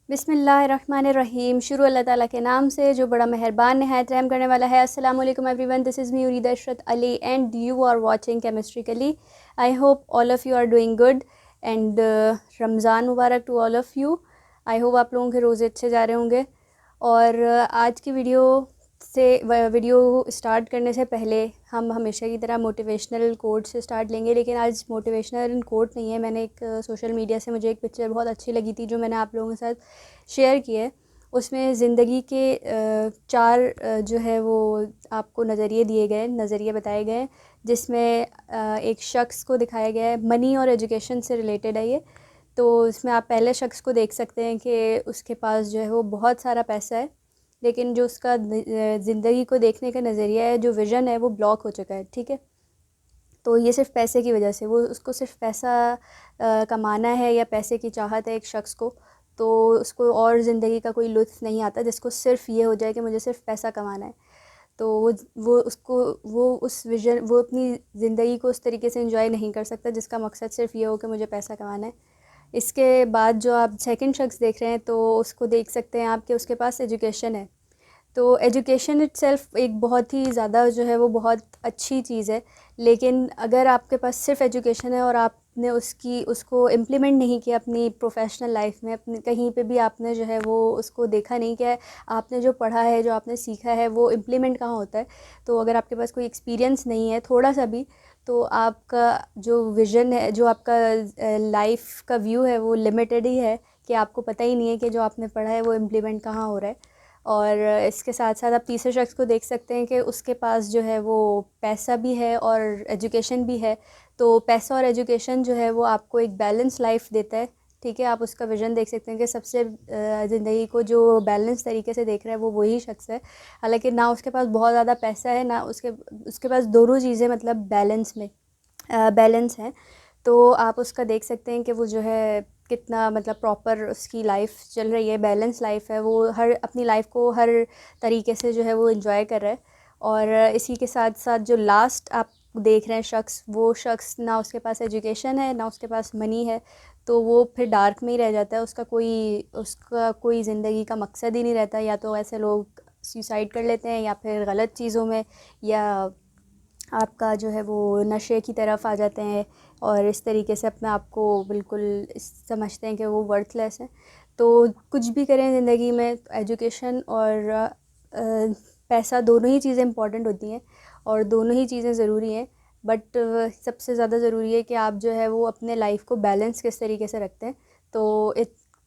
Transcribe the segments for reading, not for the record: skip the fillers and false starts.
बिस्मिल्लाहिर्रहमानिर्रहीम। शुरू अल्लाह ताला के नाम से जो बड़ा मेहरबान नहायत रहम करने वाला है। अस्सलाम वालेकुम everyone, this is me Urida Ishrat Ali and you are watching Chemistrically. I hope all of you are doing good and Ramzan मुबारक to all of you. I hope आप लोगों के रोज़े अच्छे जा रहे होंगे। और आज की वीडियो स्टार्ट करने से पहले हम हमेशा की तरह मोटिवेशनल कोट से स्टार्ट लेंगे, लेकिन आज मोटिवेशनल कोट नहीं है। मैंने एक सोशल मीडिया से मुझे एक पिक्चर बहुत अच्छी लगी थी जो मैंने आप लोगों के साथ शेयर की है। उसमें ज़िंदगी के चार जो है वो आपको नज़रिए बताए गए, जिसमें एक शख्स को दिखाया गया है। मनी और एजुकेशन से रिलेटेड है ये। तो इसमें आप पहले शख्स को देख सकते हैं कि उसके पास जो है वो बहुत सारा पैसा है, लेकिन जो उसका ज़िंदगी को देखने का नज़रिया है, जो विज़न है, वो ब्लॉक हो चुका है। ठीक है, तो ये सिर्फ पैसे की वजह से, वो उसको सिर्फ पैसा कमाना है या पैसे की चाहत है एक शख्स को, तो उसको और ज़िंदगी का कोई लुत्फ़ नहीं आता, जिसको सिर्फ ये हो जाए कि मुझे सिर्फ पैसा कमाना है। तो वो उस विजन, वो अपनी ज़िंदगी को उस तरीके से एंजॉय नहीं कर सकता जिसका मकसद सिर्फ ये हो कि मुझे पैसा कमाना है। इसके बाद जो आप सेकंड शख्स देख रहे हैं, तो उसको देख सकते हैं आप कि उसके पास एजुकेशन है। तो एजुकेशन इटसेल्फ एक बहुत ही ज़्यादा जो है वो बहुत अच्छी चीज़ है, लेकिन अगर आपके पास सिर्फ एजुकेशन है और आपने उसको इम्प्लीमेंट नहीं किया अपनी प्रोफेशनल लाइफ में, अपने कहीं पे भी आपने जो है वो उसको देखा नहीं कि आपने जो पढ़ा है, जो आपने सीखा है, वो इम्प्लीमेंट कहाँ होता है। तो अगर आपके पास कोई एक्सपीरियंस नहीं है थोड़ा सा भी, तो आपका जो विज़न है, जो आपका लाइफ का व्यू है, वो लिमिटेड ही है, कि आपको पता ही नहीं है कि जो आपने पढ़ा है वो इम्प्लीमेंट कहाँ हो रहा है। और इसके साथ साथ आप तीसरे शख्स को देख सकते हैं कि उसके पास जो है वो पैसा भी है और एजुकेशन भी है। तो पैसा और एजुकेशन जो है वो आपको एक बैलेंस लाइफ देता है। ठीक है, आप उसका विज़न देख सकते हैं कि सबसे ज़िंदगी को जो बैलेंस तरीके से देख रहा है वो वही शख्स है। हालांकि ना उसके पास बहुत ज़्यादा पैसा है, ना उसके उसके पास दोनों चीज़ें मतलब बैलेंस है। तो आप उसका देख सकते हैं कि वो जो है कितना मतलब प्रॉपर उसकी लाइफ चल रही है, बैलेंस लाइफ है। वो हर अपनी लाइफ को हर तरीके से जो है वो एंजॉय कर रहा है। और इसी के साथ साथ जो लास्ट आप देख रहे हैं शख्स, वो शख्स ना उसके पास एजुकेशन है, ना उसके पास मनी है। तो वो फिर डार्क में ही रह जाता है। उसका कोई ज़िंदगी का मकसद ही नहीं रहता। या तो ऐसे लोग सुसाइड कर लेते हैं, या फिर गलत चीज़ों में, या आपका जो है वो नशे की तरफ आ जाते हैं, और इस तरीके से अपने आप को बिल्कुल समझते हैं कि वो वर्थलेस है। तो कुछ भी करें ज़िंदगी में, एजुकेशन और पैसा दोनों ही चीज़ें इंपॉर्टेंट होती हैं, और दोनों ही चीज़ें ज़रूरी हैं। बट सबसे ज़्यादा ज़रूरी है कि आप जो है वो अपने लाइफ को बैलेंस किस तरीके से रखते हैं। तो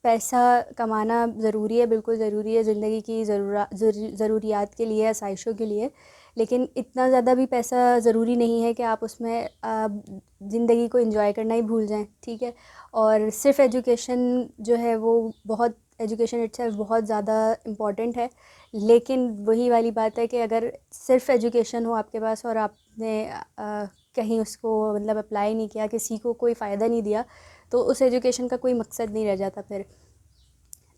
पैसा कमाना ज़रूरी है, बिल्कुल ज़रूरी है ज़िंदगी की ज़रूरियात के लिए, आसाइशों के लिए। लेकिन इतना ज़्यादा भी पैसा ज़रूरी नहीं है कि आप उसमें ज़िंदगी को एंजॉय करना ही भूल जाएं। ठीक है, और सिर्फ एजुकेशन जो है वो बहुत एजुकेशन इटसेल्फ बहुत ज़्यादा इम्पॉर्टेंट है। लेकिन वही वाली बात है कि अगर सिर्फ एजुकेशन हो आपके पास और आपने कहीं उसको मतलब अप्लाई नहीं किया, किसी को कोई फ़ायदा नहीं दिया, तो उस एजुकेशन का कोई मकसद नहीं रह जाता फिर।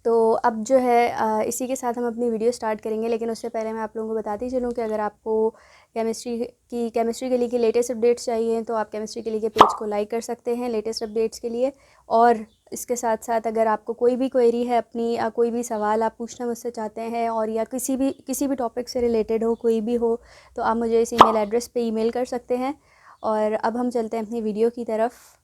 तो अब जो है इसी के साथ हम अपनी वीडियो स्टार्ट करेंगे, लेकिन उससे पहले मैं आप लोगों को बताती चलूँ कि अगर आपको केमिस्ट्री के लिए की लेटेस्ट अपडेट्स चाहिए, तो आप केमिस्ट्री के लिए के पेज को लाइक कर सकते हैं लेटेस्ट अपडेट्स के लिए। और इसके साथ साथ अगर आपको कोई भी क्वेरी है अपनी, या कोई भी सवाल आप पूछना मुझसे चाहते हैं, और या किसी भी टॉपिक से रिलेटेड हो, कोई भी हो, तो आप मुझे इस ईमेल एड्रेस पे ईमेल कर सकते हैं। और अब हम चलते हैं अपनी वीडियो की तरफ।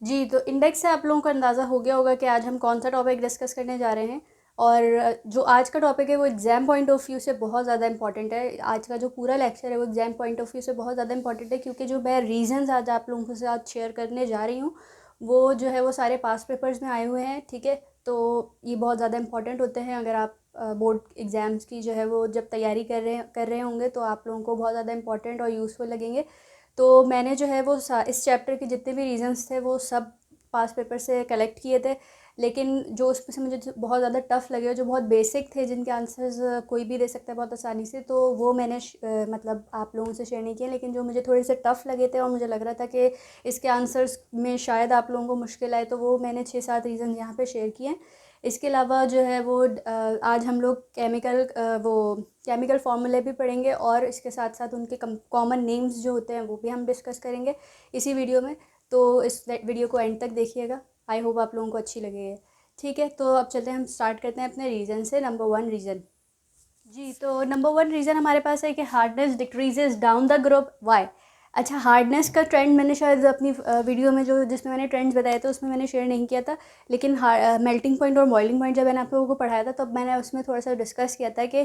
जी, तो इंडेक्स से आप लोगों को अंदाज़ा हो गया होगा कि आज हम कौन सा टॉपिक डिस्कस करने जा रहे हैं। और जो आज का टॉपिक है वो एग्ज़ाम पॉइंट ऑफ व्यू से बहुत ज़्यादा इंपॉर्टेंट है। आज का जो पूरा लेक्चर है वो एग्ज़ाम पॉइंट ऑफ व्यू से बहुत ज़्यादा इंपॉर्टेंट है, क्योंकि जो मैं रीज़न्स आज आप लोगों के साथ शेयर करने जा रही हूँ, वो जो है वो सारे पास पेपर्स में आए हुए हैं। ठीक है, तो ये बहुत ज़्यादा इंपॉर्टेंट होते हैं। अगर आप बोर्ड एग्ज़ाम्स की जो है वो जब तैयारी कर रहे होंगे, तो आप लोगों को बहुत ज़्यादा इंपॉर्टेंट और यूज़फुल लगेंगे। तो मैंने जो है वो इस चैप्टर के जितने भी रीजंस थे वो सब पास पेपर से कलेक्ट किए थे। लेकिन जो उसमें से मुझे बहुत ज़्यादा टफ़ लगे, जो बहुत बेसिक थे, जिनके आंसर्स कोई भी दे सकता है बहुत आसानी से, तो वो मैंने मतलब आप लोगों से शेयर नहीं किया। लेकिन जो मुझे थोड़े से टफ़ लगे थे और मुझे लग रहा था कि इसके आंसर्स में शायद आप लोगों को मुश्किल आए, तो वो मैंने 6-7 रीज़न यहाँ पे शेयर किए हैं। इसके अलावा जो है वो आज हम लोग केमिकल फार्मूले भी पढ़ेंगे और इसके साथ साथ उनके कॉमन नेम्स जो होते हैं वो भी हम डिस्कस करेंगे इसी वीडियो में। तो इस वीडियो को एंड तक देखिएगा, आई होप आप लोगों को अच्छी लगेगी। ठीक है, तो अब चलते हैं, हम स्टार्ट करते हैं अपने रीज़न से। नंबर 1 रीज़न जी, तो नंबर 1 रीज़न हमारे पास है कि hardness decreases down the group. Why? अच्छा, हार्डनेस का ट्रेंड मैंने शायद अपनी वीडियो में जिसमें मैंने ट्रेंड्स बताए थे उसमें मैंने शेयर नहीं किया था, लेकिन मेल्टिंग पॉइंट और बॉइलिंग पॉइंट जब मैंने आप लोगों को पढ़ाया था तब मैंने उसमें थोड़ा सा डिस्कस किया था कि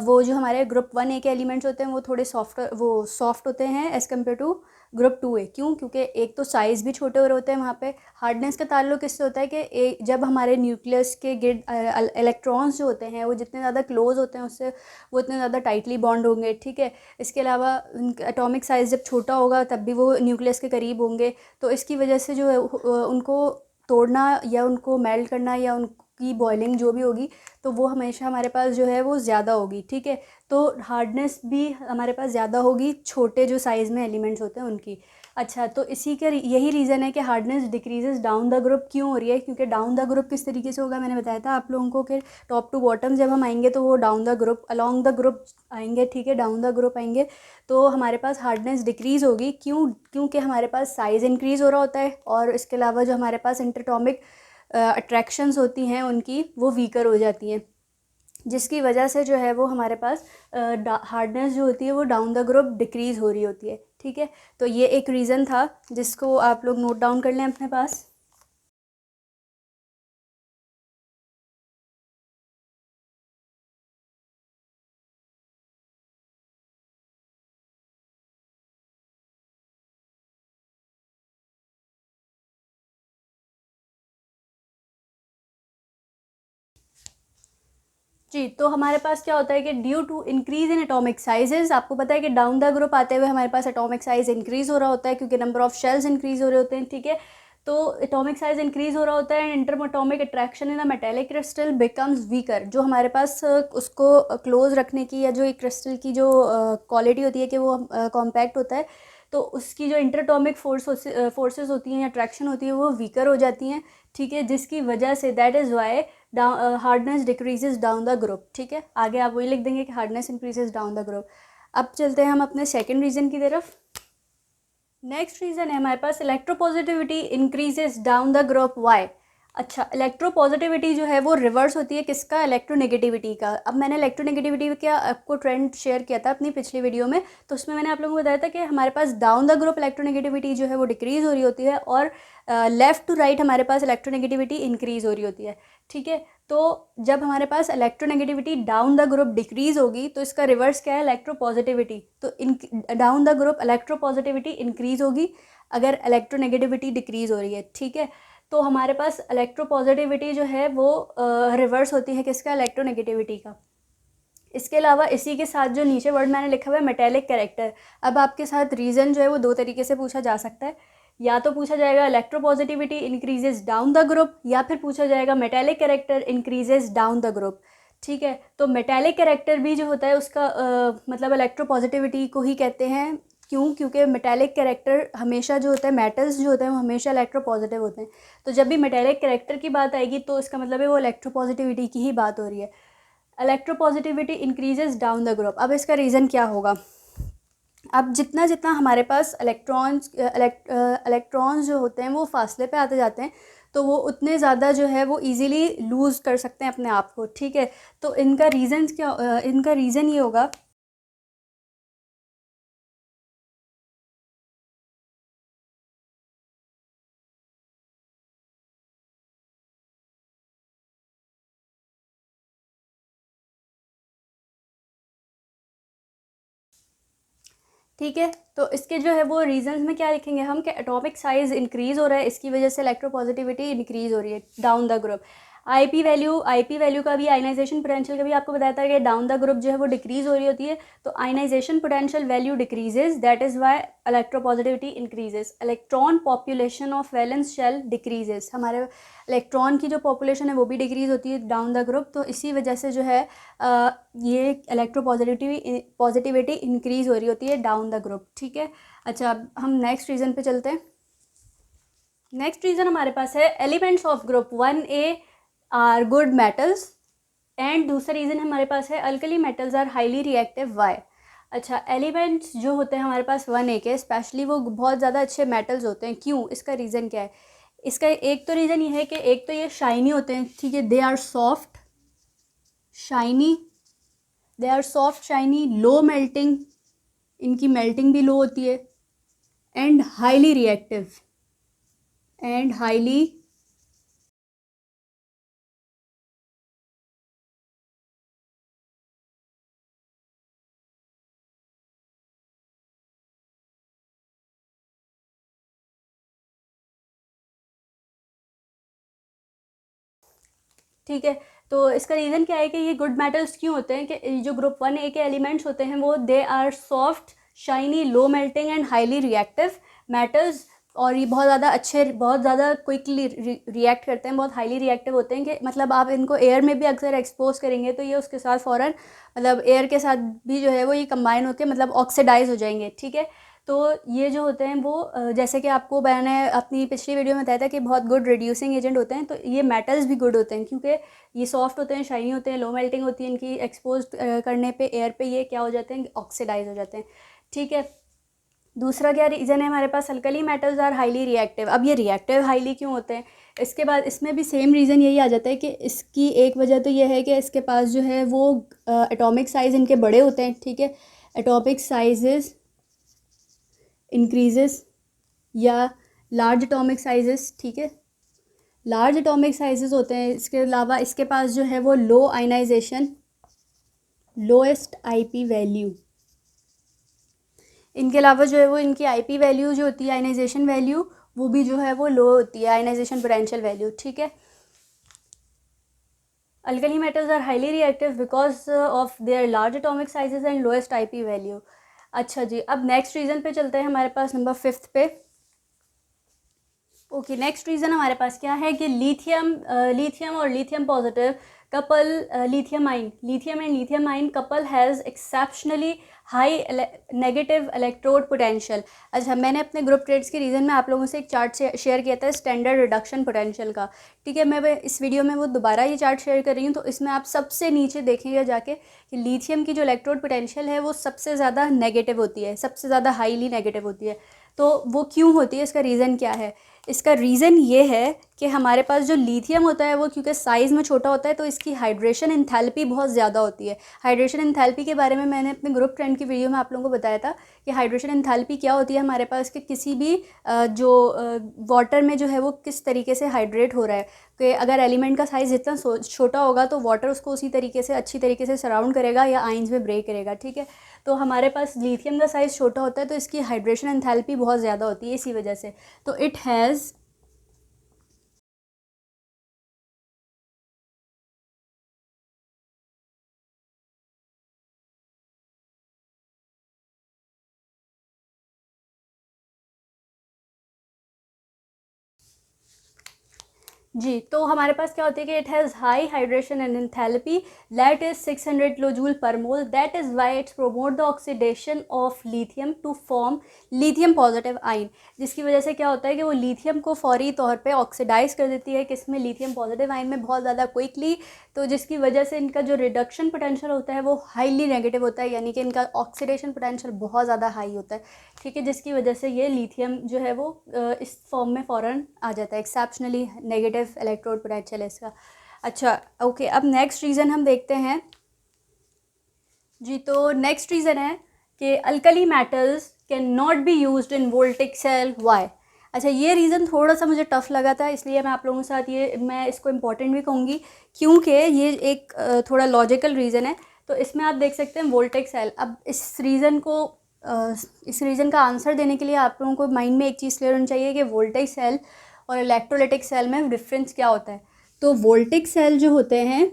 वो जो हमारे ग्रुप 1A के एलिमेंट्स होते हैं वो थोड़े सॉफ्ट होते हैं as compare to group 2A। क्यों? क्योंकि एक तो साइज़ भी छोटे हो रहे होते हैं वहाँ पे। हार्डनेस का ताल्लुक इससे होता है कि जब हमारे न्यूक्लियस के इलेक्ट्रॉन्स जो होते हैं वो जितने ज़्यादा क्लोज होते हैं उससे वो इतने ज़्यादा टाइटली बॉन्ड होंगे। ठीक है, इसके अलावा उनका एटॉमिक साइज़ जब छोटा होगा तब भी वो न्यूक्लियस के करीब होंगे, तो इसकी वजह से जो है उनको तोड़ना या उनको मेल्ट करना या उनकी बॉइलिंग जो भी होगी तो वो हमेशा हमारे पास जो है वो ज़्यादा होगी। ठीक है, तो हार्डनेस भी हमारे पास ज़्यादा होगी छोटे जो साइज़ में एलिमेंट्स होते हैं उनकी। अच्छा, तो इसी का यही रीज़न है कि hardness decreases down the group. क्यों हो रही है? क्योंकि डाउन द ग्रुप किस तरीके से होगा मैंने बताया था आप लोगों को कि टॉप टू बॉटम जब हम आएंगे तो वो down the group, along the group आएंगे। ठीक है, डाउन द ग्रुप आएंगे तो हमारे पास हार्डनेस डिक्रीज़ होगी। क्यों? क्योंकि हमारे पास साइज़ इंक्रीज़ हो रहा होता है और इसके अलावा जो हमारे पास इंटरटॉमिक अट्रैक्शंस होती हैं उनकी वो वीकर हो जाती हैं, जिसकी वजह से जो है वो हमारे पास हार्डनेस जो होती है वो डाउन द ग्रुप डिक्रीज़ हो रही होती है। ठीक है, तो ये एक रीज़न था जिसको आप लोग नोट डाउन कर लें अपने पास। जी, तो हमारे पास क्या होता है कि due to increase in atomic sizes, आपको पता है कि डाउन द ग्रुप आते हुए हमारे पास एटॉमिक साइज़ इंक्रीज़ हो रहा होता है क्योंकि नंबर ऑफ़ शेल्स इंक्रीज़ हो रहे होते हैं। ठीक है, तो एटॉमिक साइज़ इंक्रीज़ हो रहा होता है and interatomic attraction in a metallic crystal becomes weaker. जो हमारे पास उसको क्लोज रखने की या जो एक क्रिस्टल की जो क्वालिटी होती है कि वो कॉम्पैक्ट होता है, तो उसकी जो इंटरएटॉमिक फोर्सेस होती हैं, अट्रैक्शन होती है, वो वीकर हो जाती हैं। ठीक है, जिसकी वजह say that is Y hardness decreases down the group. ठीक है, आगे आप वही लिख देंगे कि hardness increases down the group. अब चलते हैं हम अपने सेकंड रीज़न की तरफ। नेक्स्ट रीज़न है हमारे पास electropositivity increases down the group. Why? अच्छा, इलेक्ट्रोपॉजिटिविटी जो है वो रिवर्स होती है किसका? इलेक्ट्रोनेगेटिविटी का। अब मैंने इलेक्ट्रोनेगेटिविटी का आपको ट्रेंड शेयर किया था अपनी पिछली वीडियो में, तो उसमें मैंने आप लोगों को बताया था कि हमारे पास डाउन द ग्रुप इलेक्ट्रोनेगेटिविटी जो है वो डिक्रीज़ हो रही होती है और लेफ़्ट टू राइट हमारे पास इलेक्ट्रोनेगेटिविटी इंक्रीज़ हो रही होती है। ठीक है, तो जब हमारे पास electronegativity down the group decrease होगी तो इसका रिवर्स क्या है? इलेक्ट्रोपॉजिटिविटी। तो down the group electropositivity increase होगी अगर इलेक्ट्रोनेगेटिविटी डिक्रीज़ हो रही है। ठीक है, तो हमारे पास इलेक्ट्रोपॉजिटिविटी जो है वो रिवर्स होती है किसका? इलेक्ट्रोनेगेटिविटी का। इसके अलावा इसी के साथ जो नीचे वर्ड मैंने लिखा हुआ है मेटेलिक कैरेक्टर, अब आपके साथ रीज़न जो है वो दो तरीके से पूछा जा सकता है। या तो पूछा जाएगा electropositivity increases down the group, या फिर पूछा जाएगा metallic character increases down the group. ठीक है, तो मेटेलिक कैरेक्टर भी जो होता है उसका मतलब इलेक्ट्रोपॉजिटिविटी को ही कहते हैं। क्यों? क्योंकि मेटेलिक कैरेक्टर हमेशा जो होता है, मेटल्स जो होते हैं वो हमेशा इलेक्ट्रोपॉजिटिव होते हैं। तो जब भी मेटेलिक कैरेक्टर की बात आएगी तो इसका मतलब है वो इलेक्ट्रोपॉजिटिविटी की ही बात हो रही है। Electropositivity increases down the group. अब इसका रीज़न क्या होगा? अब जितना जितना हमारे पास इलेक्ट्रॉन्स जो होते हैं वो फासले पे आते जाते हैं तो वो उतने ज़्यादा जो है वो इजीली लूज़ कर सकते हैं अपने आप को। ठीक है, तो इनका रीज़न ये होगा। ठीक है, तो इसके जो है वो रीजंस में क्या लिखेंगे हम कि एटॉमिक साइज इंक्रीज़ हो रहा है, इसकी वजह से इलेक्ट्रोपॉजिटिविटी इंक्रीज़ हो रही है down the group. IP value का भी, आयनाइजेशन पोटेंशियल का भी आपको बताया था कि डाउन द ग्रुप जो है वो डिक्रीज़ हो रही होती है। तो ionization potential value decreases, that is why electropositivity increases. Electron population of valence shell decreases, हमारे इलेक्ट्रॉन की जो पॉपुलेशन है वो भी डिक्रीज़ होती है डाउन द ग्रुप। तो इसी वजह से जो है ये पॉजिटिविटी इंक्रीज़ हो रही होती है डाउन द ग्रुप। ठीक है, अच्छा अब हम नेक्स्ट रीज़न पे चलते हैं। नेक्स्ट रीज़न हमारे पास है elements of group 1A are good metals, and दूसरा रीज़न हमारे पास है alkali metals are highly reactive. Why? अच्छा, एलिमेंट्स जो होते हैं हमारे पास 1A के स्पेशली वो बहुत ज़्यादा अच्छे मेटल्स होते हैं। क्यों? इसका रीज़न क्या है? इसका एक तो रीज़न ये है कि एक तो ये शाइनी होते हैं, ठीक है, they are soft shiny, they are soft shiny, low melting, इनकी मेल्टिंग भी लो होती है, and highly reactive, and highly, ठीक है। तो इसका रीज़न क्या है कि ये गुड मेटल्स क्यों होते हैं कि जो ग्रुप 1A के एलिमेंट्स होते हैं वो they are soft shiny low melting and highly reactive metals, और ये बहुत ज़्यादा अच्छे, बहुत ज़्यादा क्विकली रिएक्ट करते हैं, बहुत हाईली रिएक्टिव होते हैं कि मतलब आप इनको एयर में भी अक्सर एक्सपोज करेंगे तो ये उसके साथ फ़ौरन मतलब एयर के साथ भी जो है वो ये कंबाइन होकर मतलब ऑक्सीडाइज हो जाएंगे, ठीक है। तो ये जो होते हैं वो जैसे कि आपको मैंने अपनी पिछली वीडियो में बताया था कि बहुत गुड रिड्यूसिंग एजेंट होते हैं, तो ये मेटल्स भी गुड होते हैं क्योंकि ये सॉफ्ट होते हैं, शाइनी होते हैं, लो मेल्टिंग होती है, इनकी एक्सपोज करने पे एयर पे ये क्या हो जाते हैं, ऑक्सीडाइज हो जाते हैं, ठीक है। दूसरा क्या रीज़न है हमारे पास, alkali metals are highly reactive. अब ये रिएक्टिव हाईली क्यों होते हैं? इसके बाद इसमें भी सेम रीज़न यही आ जाता है कि इसकी एक वजह तो ये है कि इसके पास जो है वो एटॉमिक साइज़ इनके बड़े होते हैं, ठीक है, एटॉमिक साइजेस इंक्रीजेस या लार्ज एटॉमिक साइजेस, ठीक है, लार्ज एटॉमिक साइजेस होते हैं। इसके अलावा इसके पास जो है वो लो आयनाइजेशन, लोएस्ट आईपी वैल्यू, इनके अलावा जो है वो इनकी आईपी वैल्यू जो होती है आयनाइजेशन वैल्यू वो भी जो है वो लो होती है, आयनाइजेशन पोटेंशियल वैल्यू, ठीक है। Alkali metals are highly reactive because of their large atomic sizes and lowest IP value. अच्छा जी, अब नेक्स्ट रीज़न पे चलते हैं हमारे पास नंबर 5 पे। ओके, नेक्स्ट रीज़न हमारे पास क्या है कि लिथियम और lithium positive couple, lithium and lithium ion couple has exceptionally high negative electrode potential. अच्छा, मैंने अपने ग्रुप ट्रेड्स के रीज़न में आप लोगों से एक चार्ट शेयर किया था स्टैंडर्ड रिडक्शन पोटेंशियल का, ठीक है। मैं इस वीडियो में वो दोबारा ये चार्ट शेयर कर रही हूँ, तो इसमें आप सबसे नीचे देखेंगे जाके कि लिथियम की जो इलेक्ट्रोड पोटेंशियल है वो सबसे ज़्यादा नेगेटिव होती है, सबसे ज़्यादा हाईली नेगेटिव होती है। तो वो क्यों होती है, इसका रीज़न क्या है? इसका रीज़न ये है कि हमारे पास जो लिथियम होता है वो क्योंकि साइज़ में छोटा होता है तो इसकी हाइड्रेशन एंथैल्पी बहुत ज़्यादा होती है। हाइड्रेशन एंथैल्पी के बारे में मैंने अपने ग्रुप ट्रेंड की वीडियो में आप लोगों को बताया था कि हाइड्रेशन एंथैल्पी क्या होती है हमारे पास, कि किसी भी जो वाटर में जो है वो किस तरीके से हाइड्रेट हो रहा है, कि अगर एलिमेंट का साइज़ जितना छोटा होगा तो वाटर उसको उसी तरीके से अच्छी तरीके से सराउंड करेगा या आइंस में ब्रेक करेगा, ठीक है। तो हमारे पास लिथियम का साइज़ छोटा होता है तो इसकी हाइड्रेशन एंथैल्पी बहुत ज़्यादा होती है इसी वजह से। तो इट हैज़ जी, तो हमारे पास क्या होती है कि it has high hydration and enthalpy that is 600 kilojoule per mole, that is why its promote the oxidation of lithium to form lithium positive ion, जिसकी वजह से क्या होता है कि वो लिथियम को फौरी तौर पे ऑक्सीडाइज कर देती है किसमें, लिथियम पॉजिटिव आइन में बहुत ज़्यादा क्विकली। तो जिसकी वजह से इनका जो रिडक्शन पोटेंशियल होता है वो हाईली नेगेटिव होता है, यानी कि इनका ऑक्सीडेशन पोटेंशियल बहुत ज़्यादा हाई होता है, ठीक है, जिसकी वजह से ये लिथियम जो है वो इस फॉर्म में फ़ौरन आ जाता है, एक्सेप्शनली नेगेटिव इलेक्ट्रोड पोटेंशियल है इसका। अच्छा ओके, अब नेक्स्ट रीज़न हम देखते हैं जी। तो नेक्स्ट रीज़न है कि alkali metals can not be used in voltaic cell. Why? अच्छा, ये रीज़न थोड़ा सा मुझे टफ़ लगा था, इसलिए मैं आप लोगों के साथ ये मैं इसको इम्पॉर्टेंट भी कहूँगी क्योंकि ये एक थोड़ा लॉजिकल रीज़न है। तो इसमें आप देख सकते हैं वोल्टिक सेल। अब इस रीज़न का आंसर देने के लिए आप लोगों को माइंड में एक चीज़ क्लियर होनी चाहिए कि वोल्टिक सेल और इलेक्ट्रोलिटिक सेल में डिफरेंस क्या होता है। तो वोल्टिक सेल जो होते हैं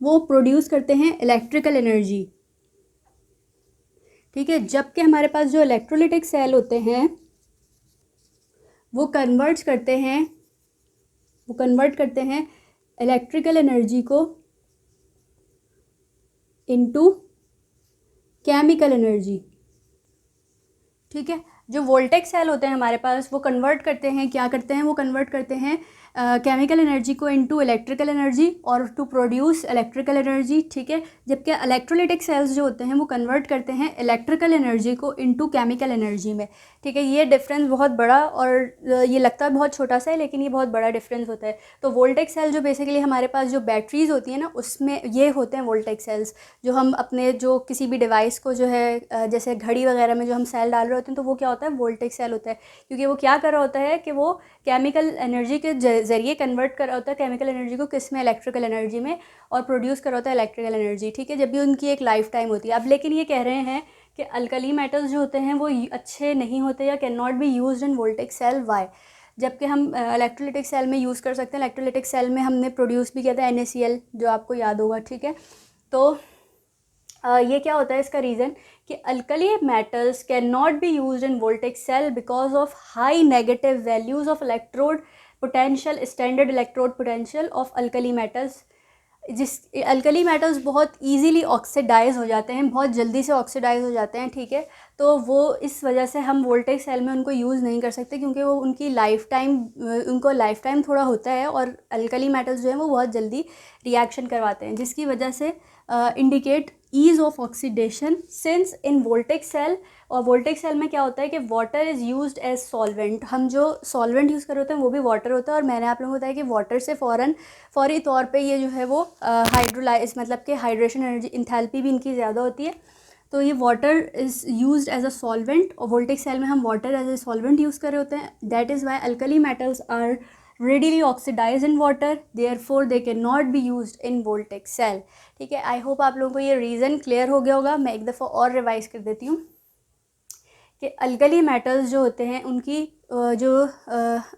वो प्रोड्यूस करते हैं इलेक्ट्रिकल एनर्जी, ठीक है, जबकि हमारे पास जो इलेक्ट्रोलिटिक सेल होते हैं वो कन्वर्ट करते हैं इलेक्ट्रिकल एनर्जी को इनटू केमिकल एनर्जी, ठीक है। जो वोल्टेक सेल होते हैं हमारे पास वो कन्वर्ट करते हैं, क्या करते हैं, वो कन्वर्ट करते हैं केमिकल एनर्जी को इनटू इलेक्ट्रिकल एनर्जी और टू प्रोड्यूस इलेक्ट्रिकल एनर्जी, ठीक है। जबकि इलेक्ट्रोलाइटिक सेल्स जो होते हैं वो कन्वर्ट करते हैं इलेक्ट्रिकल एनर्जी को इनटू केमिकल एनर्जी में, ठीक है। ये डिफरेंस बहुत बड़ा और ये लगता है बहुत छोटा सा है, लेकिन ये बहुत बड़ा डिफरेंस होता है। तो वोल्टेक सेल जो बेसिकली हमारे पास जो बैटरीज होती हैं ना, उसमें ये होते हैं वोल्टेक सेल्स, जो हम अपने जो किसी भी डिवाइस को जो है जैसे घड़ी वगैरह में जो हम सेल डाल रहे होते हैं, तो वो क्या होता है, वोल्टेक सेल होता है। क्योंकि वो क्या कर रहा होता है कि वो केमिकल एनर्जी के ज़रिए कन्वर्ट कर रहा होता है केमिकल एनर्जी को किस में, इलेक्ट्रिकल एनर्जी में, और प्रोड्यूस कर रहा होता है इलेक्ट्रिकल एनर्जी, ठीक है। जब भी उनकी एक लाइफ टाइम होती है। अब लेकिन ये कह रहे हैं कि अल्कली मेटल्स जो होते हैं वो अच्छे नहीं होते या can not be used in voltaic cell, why. जबकि हम इलेक्ट्रोलिटिक सेल में यूज़ कर सकते हैं। इलेक्ट्रोलिटिक सेल में हमने प्रोड्यूस भी किया था NaCl, जो आपको याद होगा, ठीक है। तो ये क्या होता है इसका रीज़न कि alkali metals can not be used in voltaic cell because of high negative values of electrode potential, standard electrode potential of alkali metals. जिस अल्कली मेटल्स बहुत इजीली ऑक्सीडाइज हो जाते हैं, बहुत जल्दी से ऑक्सीडाइज हो जाते हैं, ठीक है। तो वो इस वजह से हम वोल्टेक सेल में उनको यूज़ नहीं कर सकते, क्योंकि वो उनकी लाइफ टाइम, उनको लाइफ टाइम थोड़ा होता है, और अल्कली मेटल्स जो हैं वो बहुत जल्दी रिएक्शन करवाते हैं, जिसकी वजह से indicate ease of oxidation since in voltaic cell. और वोल्टेक सेल में क्या होता है कि water is used as solvent. हम जो सॉल्वेंट यूज़ कर रहे होते हैं वो भी वाटर होता है, और मैंने आप लोगों को बताया कि वाटर से फौरी तौर पे ये जो है वो हाइड्रोलाइज, मतलब कि हाइड्रेशन एनर्जी, इंथैल्पी भी इनकी ज़्यादा होती है। तो ये water is used as a solvent, और वोल्टेक सेल में हम water as a solvent use कर रहे होते हैं। That is why alkali metals are readily oxidized in water, therefore they cannot be used in voltaic cell, ठीक है। आई hope आप लोगों को ये रीज़न क्लियर हो गया होगा। मैं एक दफ़ा और रिवाइज कर देती हूँ कि अल्कली मेटल्स जो होते हैं उनकी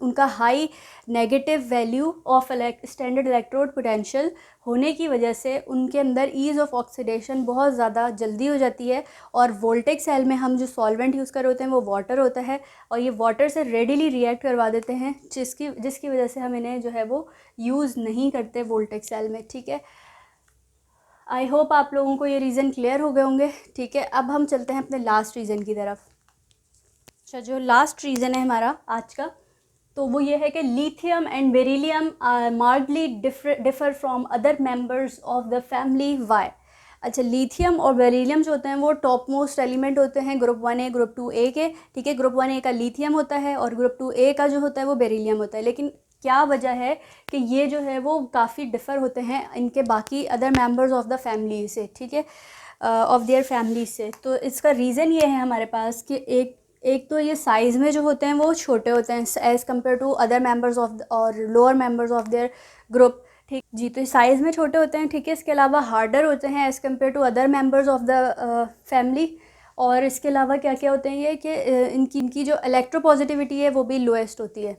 उनका high negative value of standard electrode potential होने की वजह से उनके अंदर ईज़ ऑफ ऑक्सीडेशन बहुत ज़्यादा जल्दी हो जाती है। और वोल्टेक सेल में हम जो सॉल्वेंट यूज़ कर रहे होते हैं वो वाटर होता है, और ये वाटर से रेडिली रिएक्ट करवा देते हैं, जिसकी वजह से हम इन्हें जो है वो यूज़ नहीं करते वोल्टेक सेल में, ठीक है। आई होप आप लोगों को ये रीज़न क्लियर हो गए होंगे, ठीक है। अब हम चलते हैं अपने लास्ट रीज़न की तरफ। अच्छा, जो लास्ट रीज़न है हमारा आज का, तो वो ये है कि lithium and beryllium are markedly differ from other members of the family, why. अच्छा, लिथियम और बेरिलियम जो होते हैं वो टॉप मोस्ट एलिमेंट होते हैं ग्रुप 1A ग्रुप 2A के, ठीक है। ग्रुप 1A का लिथियम होता है और ग्रुप 2A का जो होता है वो बेरिलियम होता है। लेकिन क्या वजह है कि ये जो है वो काफ़ी डिफ़र होते हैं इनके बाकी other members of the family से, ठीक है, ऑफ देयर फैमिली से। तो इसका रीज़न ये है हमारे पास कि एक तो ये साइज़ में जो होते हैं वो छोटे होते हैं as compare to other members of और lower members of their group, ठीक जी। तो साइज़ में छोटे होते हैं, ठीक है। इसके अलावा हार्डर होते हैं as compare to other members of the family. और इसके अलावा क्या क्या होते हैं ये कि इनकी जो इलेक्ट्रोपॉजिटिविटी है वो भी लोएस्ट होती है।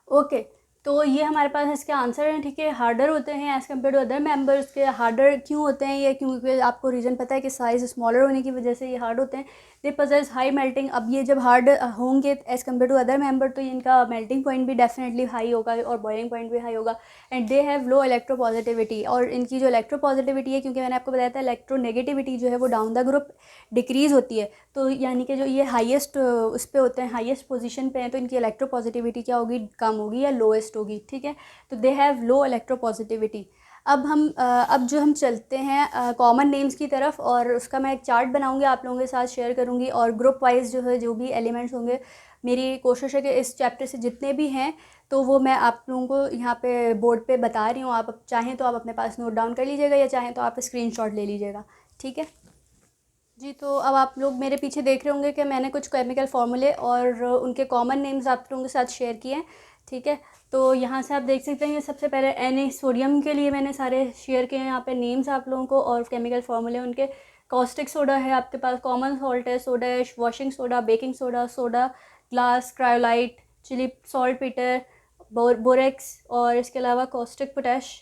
ओके, तो ये हमारे पास इसके आंसर हैं, ठीक है। हार्डर होते हैं as compare to other members के। हार्डर क्यों होते हैं ये, क्योंकि आपको रीज़न पता है कि साइज़ स्मॉलर होने की वजह से ये हार्ड होते हैं। They possess high melting. अब ये जब हार्ड होंगे as compare to other member, तो इनका मेल्टिंग पॉइंट भी डेफिनेटली हाई होगा और बॉइलिंग पॉइंट भी हाई होगा। And they have low electropositivity. और इनकी जो इलेक्ट्रोपॉजिटिविटी है, क्योंकि मैंने आपको बताया था इलेक्ट्रोनेगेटिविटी जो है वो डाउन द ग्रुप डिक्रीज़ होती है। तो यानी कि जो ये हाईएस्ट उस पर होते हैं, हाईएस्ट पोजीशन पे हैं, तो इनकी इलेक्ट्रोपॉजिटिविटी क्या होगी, कम होगी या लोएस्ट होगी, ठीक है। तो दे हैव लो इलेक्ट्रोपॉजिटिविटी। अब जो हम चलते हैं कॉमन नेम्स की तरफ, और उसका मैं एक चार्ट बनाऊंगी, आप लोगों के साथ शेयर करूंगी। और ग्रुप वाइज जो है जो भी एलिमेंट्स होंगे, मेरी कोशिश है कि इस चैप्टर से जितने भी हैं तो वो मैं आप लोगों को यहाँ पे बोर्ड पे बता रही हूँ। आप चाहें तो आप अपने पास नोट डाउन कर लीजिएगा, या चाहें तो आप स्क्रीनशॉट ले लीजिएगा, ठीक है जी। तो अब आप लोग मेरे पीछे देख रहे होंगे कि मैंने कुछ केमिकल फार्मूले और उनके कॉमन नेम्स आप लोगों के साथ शेयर किए हैं, ठीक है। तो यहाँ से आप देख सकते हैं, ये सबसे पहले Na सोडियम के लिए मैंने सारे शेयर किए हैं यहाँ पे नेम्स आप लोगों को, और केमिकल फार्मूले उनके। कॉस्टिक सोडा है आपके पास, कॉमन सॉल्ट है, soda ash, washing soda, baking soda, soda glass, cryolite, Chile saltpetre, borax, और इसके अलावा कॉस्टिक पोटैश,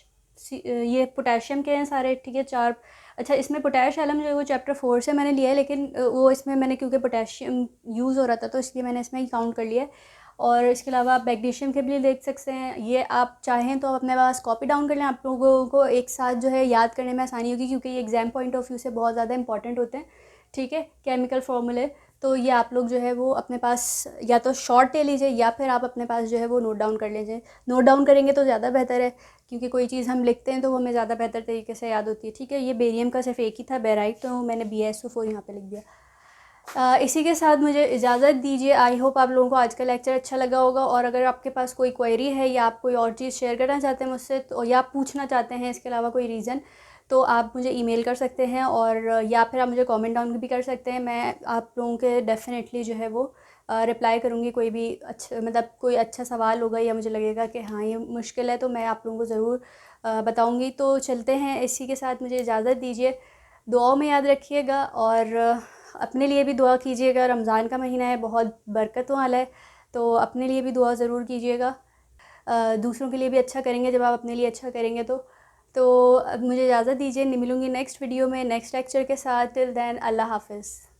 ये पोटेशियम के हैं सारे, ठीक है, चार। अच्छा, इसमें पोटैश एलम जो है वो चैप्टर 4 से मैंने लिया है, लेकिन वो इसमें मैंने क्योंकि पोटेशियम यूज़ हो रहा था तो इसलिए मैंने इसमें ही काउंट कर लिया है। और इसके अलावा आप मैग्नीशियम के भी देख सकते हैं, ये आप चाहें तो अपने पास कॉपी डाउन कर लें, आप लोगों को एक साथ जो है याद करने में आसानी होगी, क्योंकि ये एग्ज़ाम पॉइंट ऑफ व्यू से बहुत ज़्यादा इंपॉर्टेंट होते हैं। ठीक है, केमिकल फार्मूले, तो ये आप लोग जो है वो अपने पास या तो शॉर्ट ले लीजिए या फिर आप अपने पास जो है वो नोट डाउन कर लीजिए। नोट डाउन करेंगे तो ज़्यादा बेहतर है, क्योंकि कोई चीज़ हम लिखते हैं तो वो हमें ज़्यादा बेहतर तरीके से याद होती है। ठीक है, ये बेरियम का सिर्फ एक ही था, बेराइट, तो मैंने BaSO4 यहाँ पे लिख दिया। इसी के साथ मुझे इजाज़त दीजिए। आई होप आप लोगों को आज का लेक्चर अच्छा लगा होगा, और अगर आपके पास कोई क्वेरी है या आप कोई और चीज़ शेयर करना चाहते हैं मुझसे, तो या आप पूछना चाहते हैं इसके अलावा कोई रीज़न, तो आप मुझे ईमेल कर सकते हैं, और या फिर आप मुझे कमेंट डाउन भी कर सकते हैं। मैं आप लोगों के डेफ़िनेटली जो है वो रिप्लाई करूँगी। कोई भी अच्छा, मतलब कोई अच्छा सवाल होगा या मुझे लगेगा कि हाँ ये मुश्किल है, तो मैं आप लोगों को ज़रूर बताऊँगी। तो चलते हैं, इसी के साथ मुझे इजाज़त दीजिए। दुआओं में याद रखिएगा, और अपने लिए भी दुआ कीजिएगा। रमज़ान का महीना है, बहुत बरकतों वाला है, तो अपने लिए भी दुआ ज़रूर कीजिएगा। दूसरों के लिए भी अच्छा करेंगे जब आप अपने लिए अच्छा करेंगे तो अब मुझे इजाज़त दीजिए। मिलूँगी नेक्स्ट वीडियो में नेक्स्ट लेक्चर के साथ। टिल देन, अल्लाह हाफ़िज़।